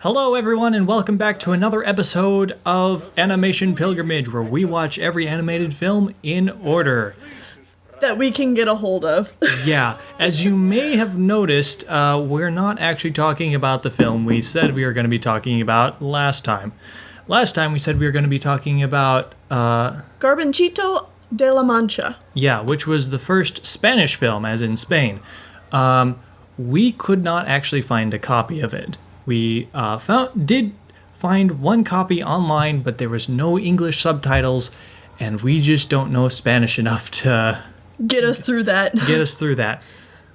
Hello, everyone, and welcome back to another episode of Animation Pilgrimage, where we watch every animated film in order. That we can get a hold of. Yeah, as you may have noticed, we're not actually talking about the film we said we were going to be talking about last time. Last time we said we were going to be talking about... Garbancito De La Mancha. Yeah, which was the first Spanish film, as in Spain. We could not actually find a copy of it. We did find one copy online, but there was no English subtitles, and we just don't know Spanish enough to... Get us through that.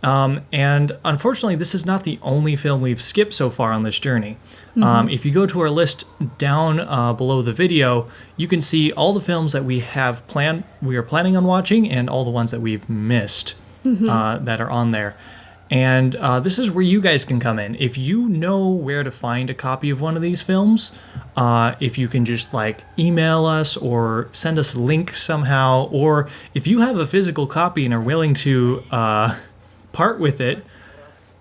And unfortunately, this is not the only film we've skipped so far on this journey. If you go to our list down below the video, you can see all the films that we are planning on watching, and all the ones that we've missed that are on there. And this is where you guys can come in. If you know where to find a copy of one of these films, if you can just email us or send us a link somehow, or if you have a physical copy and are willing to part with it,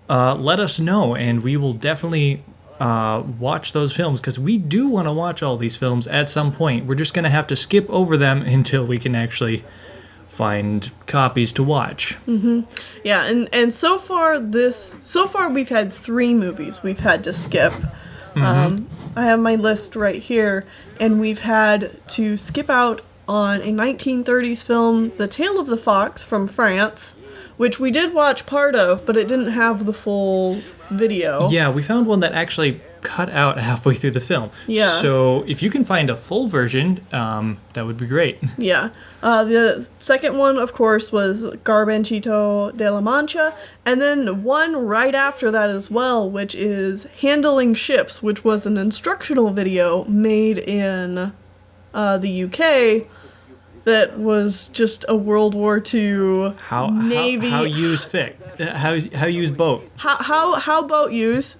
let us know, and we will definitely watch those films, because we do want to watch all these films at some point. We're just going to have to skip over them until we can actually find copies to watch. Yeah, and so far we've had 3 movies we've had to skip. I have my list right here, and we've had to skip out on a 1930s film, The Tale of the Fox from France, which we did watch part of, but it didn't have the full video. Yeah, we found one that actually cut out halfway through the film. Yeah. So if you can find a full version, that would be great. Yeah. The second one, of course, was Garbancito De La Mancha, and then one right after that as well, which is Handling Ships, which was an instructional video made in the UK that was just a World War II Navy... How use how use boat. How boat use.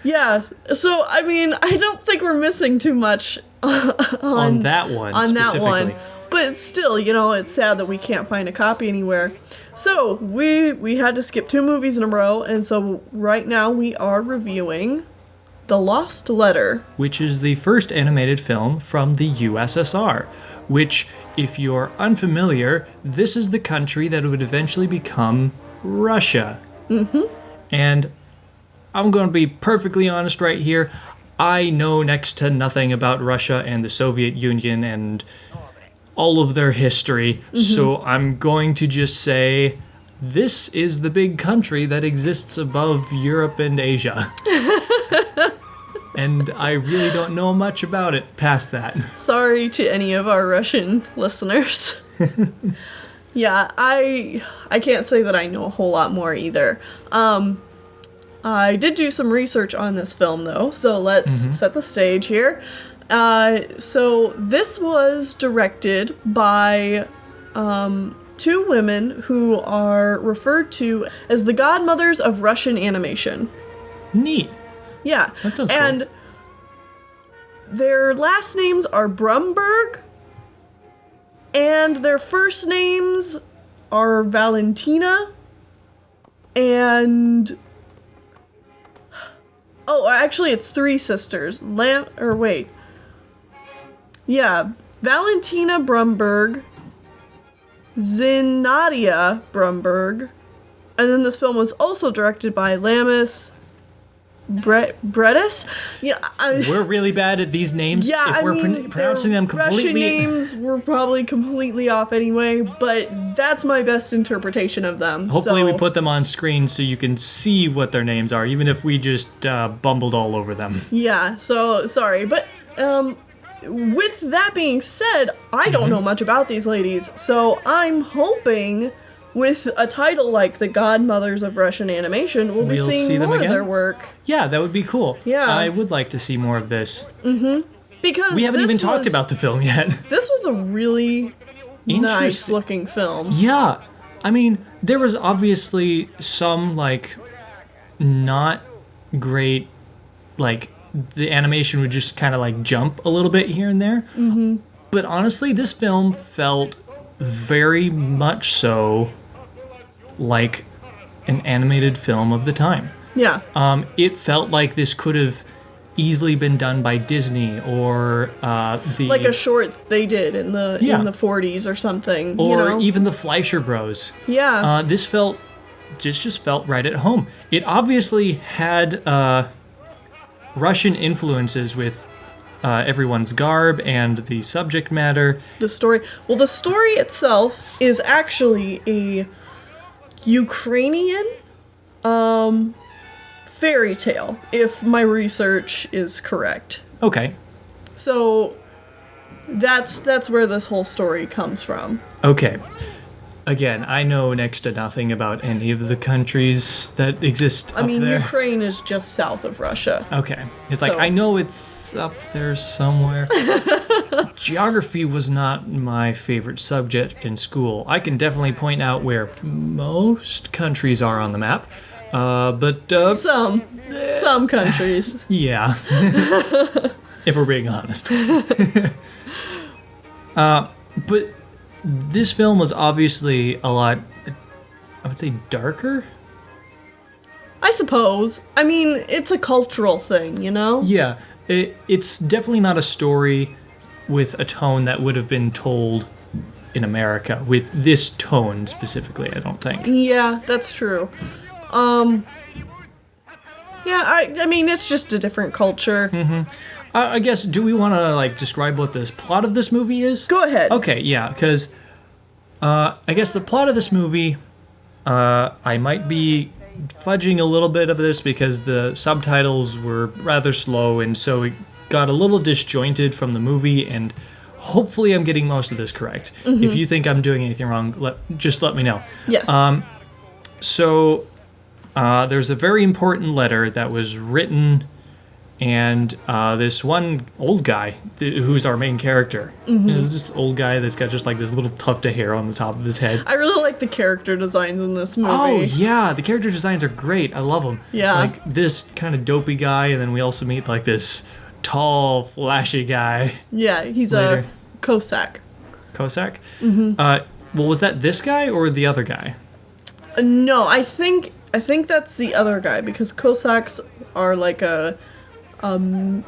Yeah, so, I mean, I don't think we're missing too much on that one specifically. But still, it's sad that we can't find a copy anywhere. So, we had to skip 2 movies in a row, and so right now we are reviewing The Lost Letter. Which is the first animated film from the USSR, which, if you're unfamiliar, this is the country that would eventually become Russia. And I'm going to be perfectly honest right here. I know next to nothing about Russia and the Soviet Union and all of their history, so I'm going to just say this is the big country that exists above Europe and Asia. And I really don't know much about it past that. Sorry to any of our Russian listeners. Yeah, I can't say that I know a whole lot more either. I did do some research on this film, though, so let's set the stage here. So this was directed by 2 women who are referred to as the godmothers of Russian animation. Neat. Yeah. That sounds cool. Their last names are Brumberg, and their first names are Valentina, and... Oh, actually, it's 3 sisters. Yeah, Valentina Brumberg, Zinadia Brumberg, and then this film was also directed by Lamis Bredis. Yeah, we're really bad at these names. Yeah, if we're pronouncing them completely. Russian names were probably completely off anyway, but that's my best interpretation of them. Hopefully we put them on screen so you can see what their names are, even if we just bumbled all over them. Yeah, so sorry, but with that being said, I don't know much about these ladies, so I'm hoping with a title like The Godmothers of Russian Animation, we'll be seeing more of their work. Yeah, that would be cool. Yeah. I would like to see more of this. Because we haven't even talked about the film yet. This was a really nice looking film. Yeah. I mean, there was obviously some, not great, the animation would just kind of, jump a little bit here and there. But honestly, this film felt very much so like an animated film of the time. Yeah. It felt like this could have easily been done by Disney or Like a short they did in the Yeah. in the 40s or something. or you know? even the Fleischer Bros. Yeah. This just felt right at home. It obviously had Russian influences with everyone's garb and the subject matter. The story itself is actually a Ukrainian fairy tale, if my research is correct. Okay. So that's where this whole story comes from. Okay. Again, I know next to nothing about any of the countries that exist I up mean, there. Ukraine is just south of Russia. Okay. It's like, So- I know it's up there somewhere. Geography was not my favorite subject in school. I can definitely point out where most countries are on the map. But Some countries. yeah. If we're being honest. But this film was obviously a lot, I would say, darker? I suppose. I mean, it's a cultural thing, you know? Yeah. It's definitely not a story with a tone that would have been told in America, with this tone specifically, I don't think. Yeah, that's true. Yeah, I mean, it's just a different culture. I guess, do we want to, like, describe what the plot of this movie is? Go ahead. Okay, yeah, because I guess the plot of this movie, I might be fudging a little bit of this because the subtitles were rather slow, and so it got a little disjointed from the movie, and hopefully I'm getting most of this correct. If you think I'm doing anything wrong, just let me know. Yes. So there's a very important letter that was written, and this one old guy, who's our main character, is this old guy that's got just like this little tuft of hair on the top of his head. I really like the character designs in this movie. Oh yeah, the character designs are great. I love them. Yeah. Like this kind of dopey guy, and then we also meet like this tall, flashy guy, Yeah, he's Later. a Cossack. Cossack. Well, was that this guy or the other guy? No, I think that's the other guy, because Cossacks are like a from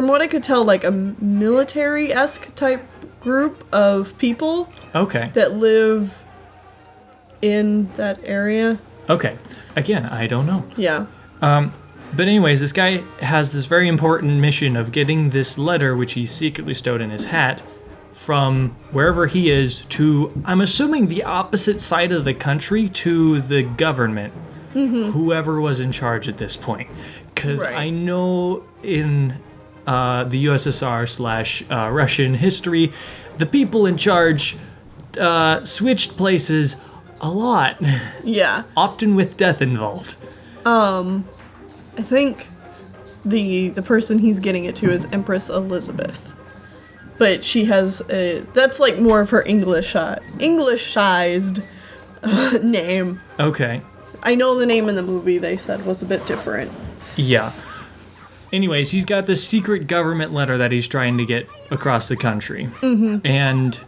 what I could tell, like a military-esque type group of people Okay. that live in that area. Okay. Again, I don't know. Yeah. But anyways, this guy has this very important mission of getting this letter, which he secretly stowed in his hat, from wherever he is to, I'm assuming, the opposite side of the country, to the government, whoever was in charge at this point. Because Right. I know in the USSR / Russian history, the people in charge switched places a lot, Yeah. often with death involved. I think the person he's getting it to is Empress Elizabeth. But she has that's like more of her Englishized name. Okay. I know the name in the movie they said was a bit different. Yeah. Anyways, he's got this secret government letter that he's trying to get across the country. And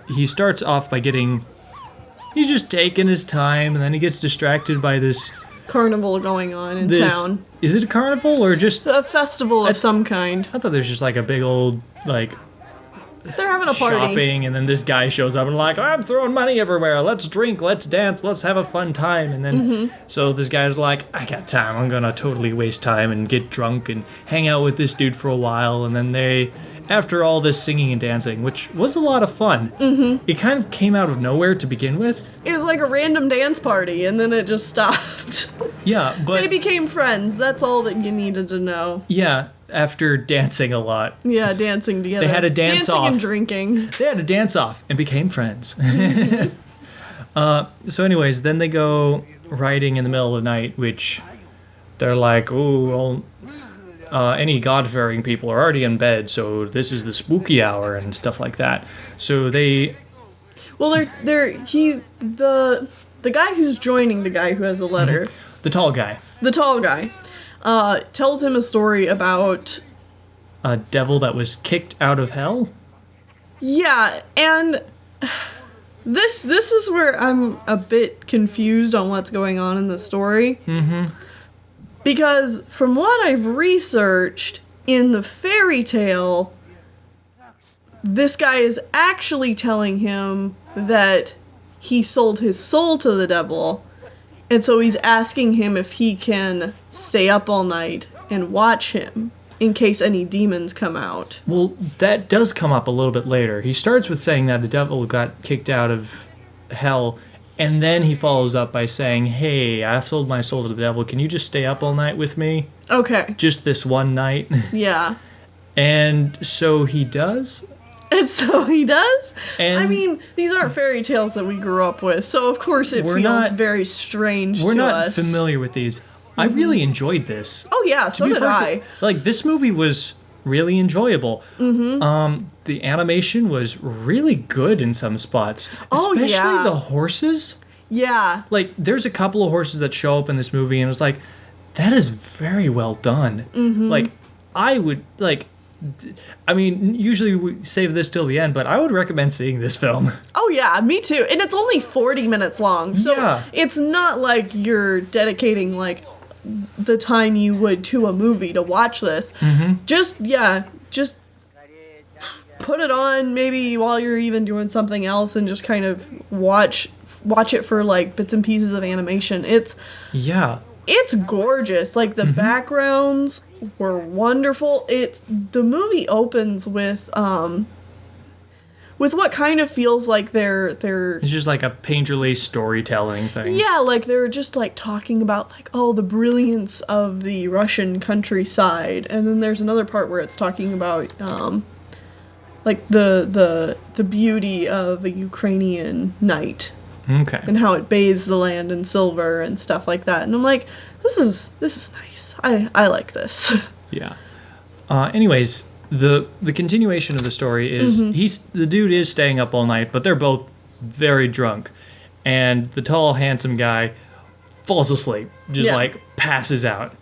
he starts off by he's just taking his time, and then he gets distracted by this Carnival going on in town. Is it a carnival or just... A festival of some kind. I thought there's just like a big old, like, They're having a party. shopping, and then this guy shows up and like, I'm throwing money everywhere. Let's drink, let's dance, let's have a fun time. And then, so this guy's like, I got time. I'm gonna totally waste time and get drunk and hang out with this dude for a while. And then after all this singing and dancing, which was a lot of fun, it kind of came out of nowhere to begin with. It was like a random dance party, and then it just stopped. Yeah, but They became friends. That's all that you needed to know. yeah, after dancing a lot, Yeah, dancing together. They had a dance dancing off. and drinking. they had a dance off and became friends. So anyways, then they go riding in the middle of the night, which they're like, ooh, any God-fearing people are already in bed, so this is the spooky hour and stuff like that. So they... Well, the guy who's joining the guy who has the letter, The tall guy. the tall guy, tells him a story about... A devil that was kicked out of hell? Yeah, and this is where I'm a bit confused on what's going on in the story. Because from what I've researched, in the fairy tale, this guy is actually telling him that he sold his soul to the devil, and so he's asking him if he can stay up all night and watch him in case any demons come out. Well, that does come up a little bit later. He starts with saying that the devil got kicked out of hell, and then he follows up by saying, hey, I sold my soul to the devil. Can you just stay up all night with me? Okay. Just this one night? Yeah. And so he does. And so he does? And I mean, these aren't fairy tales that we grew up with, so of course it feels very strange to us. We're not familiar with these. I really enjoyed this. Oh yeah, so did I. Like, this movie was really enjoyable. Mm-hmm. The animation was really good in some spots. Oh, Especially yeah. the horses. Yeah. Like, there's a couple of horses that show up in this movie, and it's like, that is very well done. Mm-hmm. Like, I would, like... I mean, usually we save this till the end, but I would recommend seeing this film. Oh yeah, me too. And it's only 40 minutes long, so Yeah. it's not like you're dedicating like the time you would to a movie to watch this. Mm-hmm. Just put it on maybe while you're even doing something else and just kind of watch it for like bits and pieces of animation. It's gorgeous. Like the backgrounds were wonderful. The movie opens with what kind of feels like they're It's just like a painterly storytelling thing. yeah, like they're just like talking about like, oh, the brilliance of the Russian countryside, and then there's another part where it's talking about like the beauty of a Ukrainian night. Okay. And how it bathes the land in silver and stuff like that. And I'm like, this is nice. I like this. Yeah. Anyways, the continuation of the story is the dude is staying up all night, but they're both very drunk, and the tall, handsome guy falls asleep, just like passes out,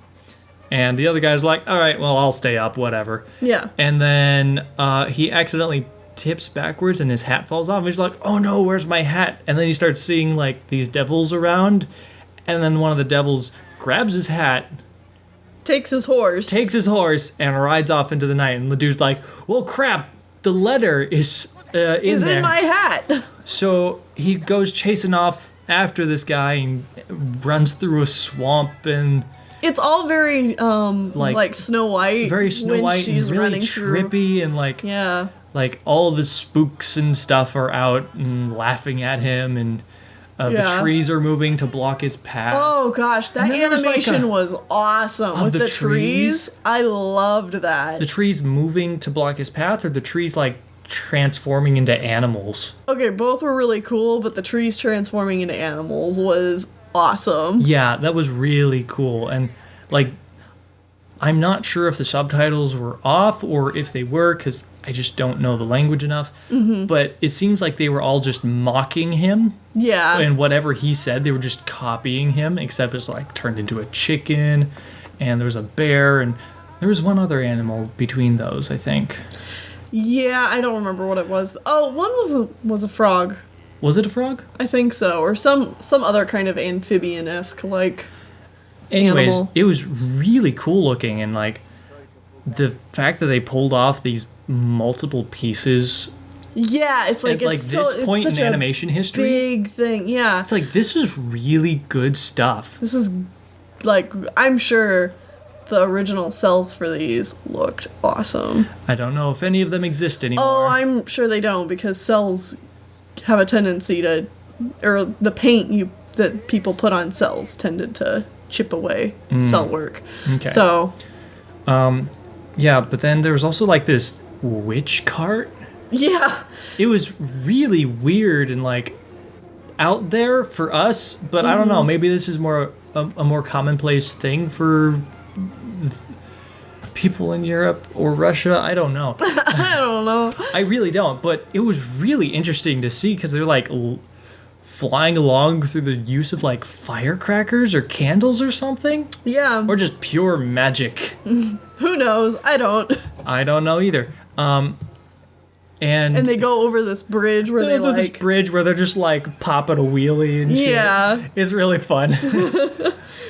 and the other guy's like, all right, well, I'll stay up, whatever. Yeah. And then he accidentally tips backwards and his hat falls off. He's like, oh no, where's my hat? And then he starts seeing like these devils around, and then one of the devils grabs his hat, takes his horse, and rides off into the night. And the dude's like, well, crap, the letter is in there. in my hat. So he goes chasing off after this guy and runs through a swamp, and it's all very like Snow White. Very Snow White and really trippy, and like like all the spooks and stuff are out and laughing at him, and the trees are moving to block his path. Oh gosh, that animation was awesome with the trees. I loved that. The trees moving to block his path, or the trees like transforming into animals? Okay, both were really cool, but the trees transforming into animals was awesome. Yeah, that was really cool. And like, I'm not sure if the subtitles were off or if they were, because I just don't know the language enough. But it seems like they were all just mocking him. Yeah. And whatever he said, they were just copying him, except it's like turned into a chicken, and there was a bear, and there was one other animal between those, I think. Yeah, I don't remember what it was. Oh, one of them was a frog. Was it a frog? I think so, or some other kind of amphibian-esque like Anyways, animal. It was really cool looking, and like the fact that they pulled off these multiple pieces. Yeah, it's like at like this point in animation history. Big thing, yeah. It's like, this is really good stuff. This is like, I'm sure the original cells for these looked awesome. I don't know if any of them exist anymore. Oh, I'm sure they don't, because cells have a tendency to, or the paint that people put on cells tended to chip away cell work. Okay. So. Yeah, but then there was also like this witch cart. Yeah. It was really weird and like out there for us, but I don't know, maybe this is more a more commonplace thing for people in Europe or Russia. I don't know. I don't know. I really don't, but it was really interesting to see, because they're like flying along through the use of like firecrackers or candles or something. Yeah. Or just pure magic. Who knows? I don't know either. And they go over this bridge where they like... this bridge where they're just like popping a wheelie and shit. Yeah. It's really fun.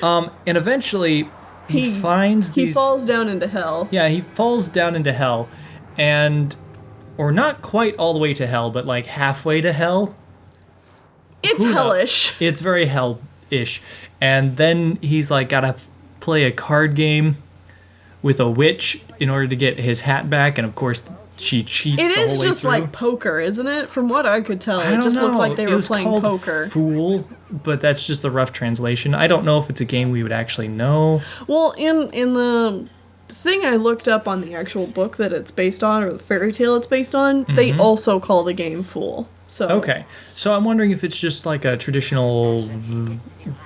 And eventually he finds he these... falls down into hell. Yeah, he falls down into hell, or not quite all the way to hell, but like halfway to hell. It's hellish. It's very hell-ish. And then he's like gotta play a card game with a witch in order to get his hat back, and of course she cheats the whole way through. It is just like poker, isn't it? From what I could tell, it just looked like they were playing poker. Fool, but that's just the rough translation. I don't know if it's a game we would actually know. Well, in the thing I looked up on the actual book that it's based on, or the fairy tale it's based on, they also call the game Fool. So okay, so I'm wondering if it's just like a traditional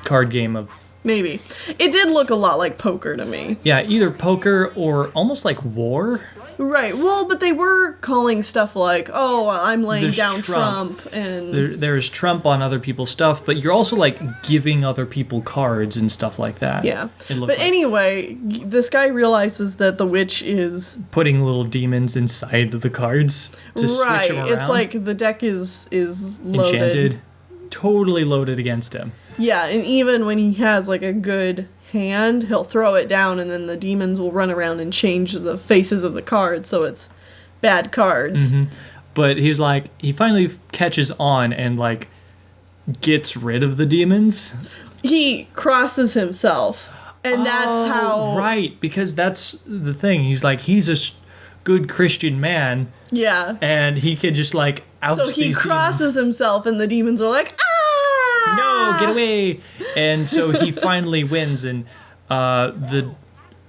card game of... Maybe. It did look a lot like poker to me. Yeah, either poker or almost like war. Right. Well, but they were calling stuff like, oh, I'm laying down Trump and... There's Trump on other people's stuff, but you're also like giving other people cards and stuff like that. Yeah. But anyway, this guy realizes that the witch is... putting little demons inside the cards to switch them around. It's like the deck is loaded. Enchanted. Totally loaded against him. Yeah, and even when he has like a good hand, he'll throw it down and then the demons will run around and change the faces of the cards so it's bad cards. But he's like, he finally catches on and like gets rid of the demons. He crosses himself, and that's how... Right, because that's the thing. He's like, he's a good Christian man. Yeah. And he can just like oust these demons. So he crosses himself and the demons are like, ah! No, get away! And so he finally wins, and the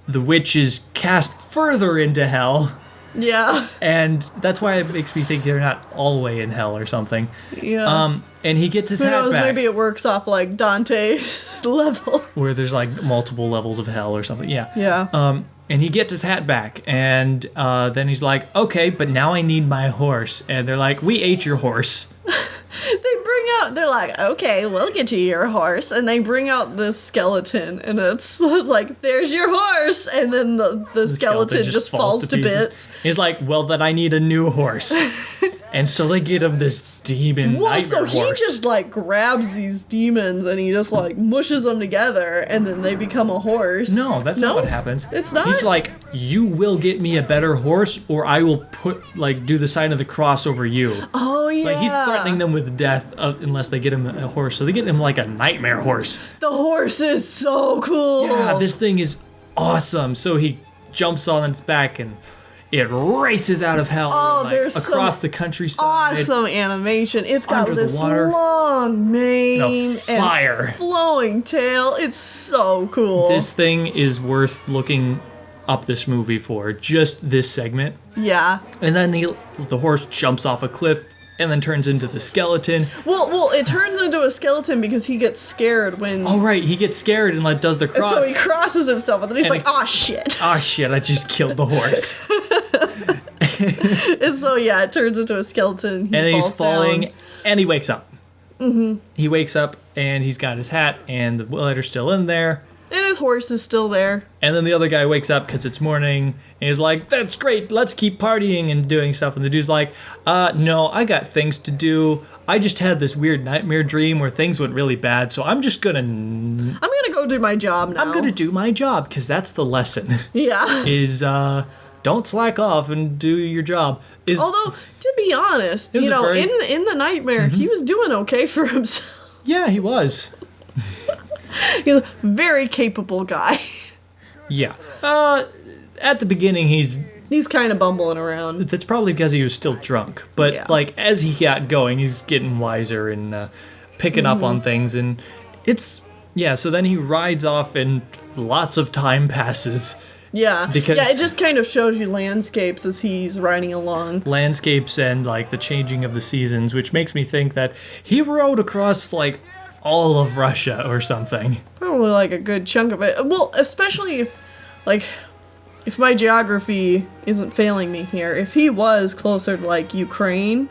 witch is cast further into hell. Yeah. And that's why it makes me think they're not all the way in hell or something. Yeah. And he gets his hat back. Who knows, maybe it works off like Dante's level. Where there's like multiple levels of hell or something. Yeah. Yeah. And he gets his hat back, and then he's like, okay, but now I need my horse. And they're like, we ate your horse. They're like, okay, we'll get you your horse. And they bring out this skeleton, and it's like, there's your horse. And then the skeleton just falls to bits. He's like, well, then I need a new horse. And so they get him this demon nightmare horse. He just like grabs these demons and he just like mushes them together, and then they become a horse. No, that's not what happens. It's not? He's like, you will get me a better horse, or I will do the sign of the cross over you. Oh, yeah. Like, he's threatening them with death unless they get him a horse. So they get him like a nightmare horse. The horse is so cool. Yeah, this thing is awesome. So he jumps on its back and it races out of hell across the countryside. Awesome animation. It's got this long mane and flowing tail. It's so cool. This thing is worth looking up this movie for, just this segment. Yeah. And then the horse jumps off a cliff and then turns into the skeleton. Well, it turns into a skeleton because he gets scared when... Oh, right. He gets scared and does the cross. So he crosses himself, and then he's like, "Ah, shit. Ah, shit, I just killed the horse." And so, yeah, it turns into a skeleton. And he's falling, down. And he wakes up. He wakes up, and he's got his hat, and the letter's still in there. And his horse is still there. And then the other guy wakes up because it's morning, and he's like, that's great, let's keep partying and doing stuff. And the dude's like, no, I got things to do. I just had this weird nightmare dream where things went really bad, so I'm just gonna... I'm gonna go do my job now. I'm gonna do my job, because that's the lesson. Yeah. Is, don't slack off and do your job. Although, to be honest, in the nightmare, he was doing okay for himself. Yeah, he was. He's a very capable guy. Yeah. At the beginning, he's kind of bumbling around. That's probably because he was still drunk. But, like, as he got going, he's getting wiser and picking up on things. And it's... Yeah, so then he rides off and lots of time passes. Yeah. Because it just kind of shows you landscapes as he's riding along. Landscapes and, like, the changing of the seasons, which makes me think that he rode across, like, all of Russia or something. Probably, like, a good chunk of it. Well, especially if my geography isn't failing me here. If he was closer to, like, Ukraine,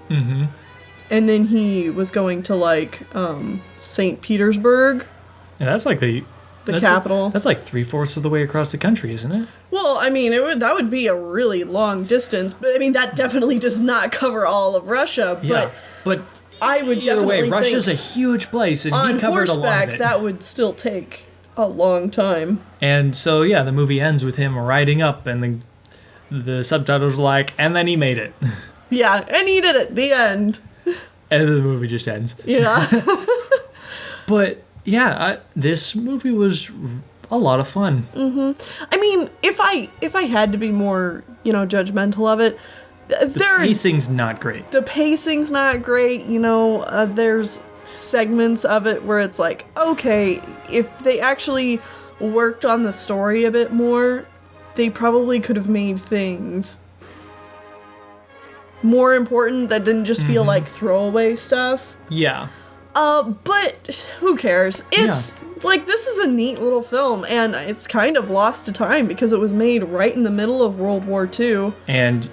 and then he was going to, like, St. Petersburg. Yeah, that's like the capital. That's like 3/4 of the way across the country, isn't it? Well, I mean, that would be a really long distance, but I mean, that definitely does not cover all of Russia. But I would either definitely way, Russia's a huge place, and he covered a lot of it. That would still take a long time. And so, yeah, the movie ends with him riding up, and the subtitles are like, and then he made it. Yeah, and he did it. The end. And then the movie just ends. Yeah. But, yeah, this movie was a lot of fun. I mean, if I had to be more, judgmental of it, The pacing's not great. The pacing's not great. There's segments of it where it's like, okay, if they actually worked on the story a bit more, they probably could have made things more important that didn't just feel like throwaway stuff. Yeah. But who cares? It's like, this is a neat little film, and it's kind of lost to time because it was made right in the middle of World War II. And,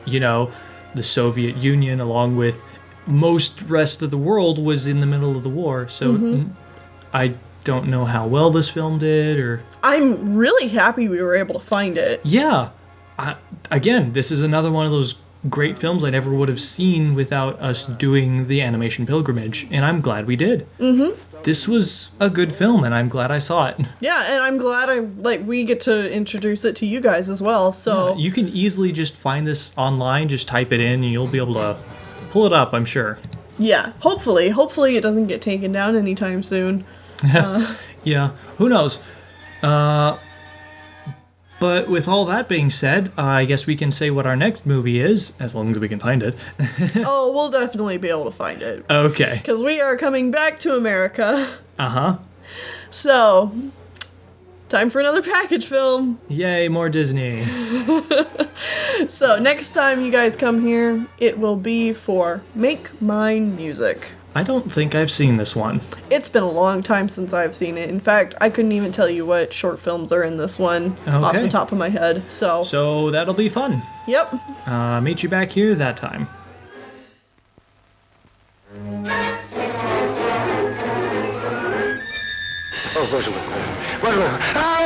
the Soviet Union, along with most rest of the world, was in the middle of the war. So I don't know how well this film did, or... I'm really happy we were able to find it. Yeah. Again, this is another one of those great films I never would have seen without us doing the animation pilgrimage, and I'm glad we did. This was a good film, and I'm glad I saw it. Yeah, and I'm glad we get to introduce it to you guys as well, so... Yeah, you can easily just find this online, just type it in, and you'll be able to pull it up, I'm sure. Yeah, hopefully it doesn't get taken down anytime soon. Yeah, who knows? But with all that being said, I guess we can say what our next movie is, as long as we can find it. Oh, we'll definitely be able to find it. Okay. Because we are coming back to America. Uh-huh. So, time for another package film. Yay, more Disney. So, next time you guys come here, it will be for Make Mine Music. I don't think I've seen this one. It's been a long time since I've seen it. In fact, I couldn't even tell you what short films are in this one off the top of my head. So that'll be fun. Yep. Meet you back here that time. Oh, bonjour. Bonjour. Ah!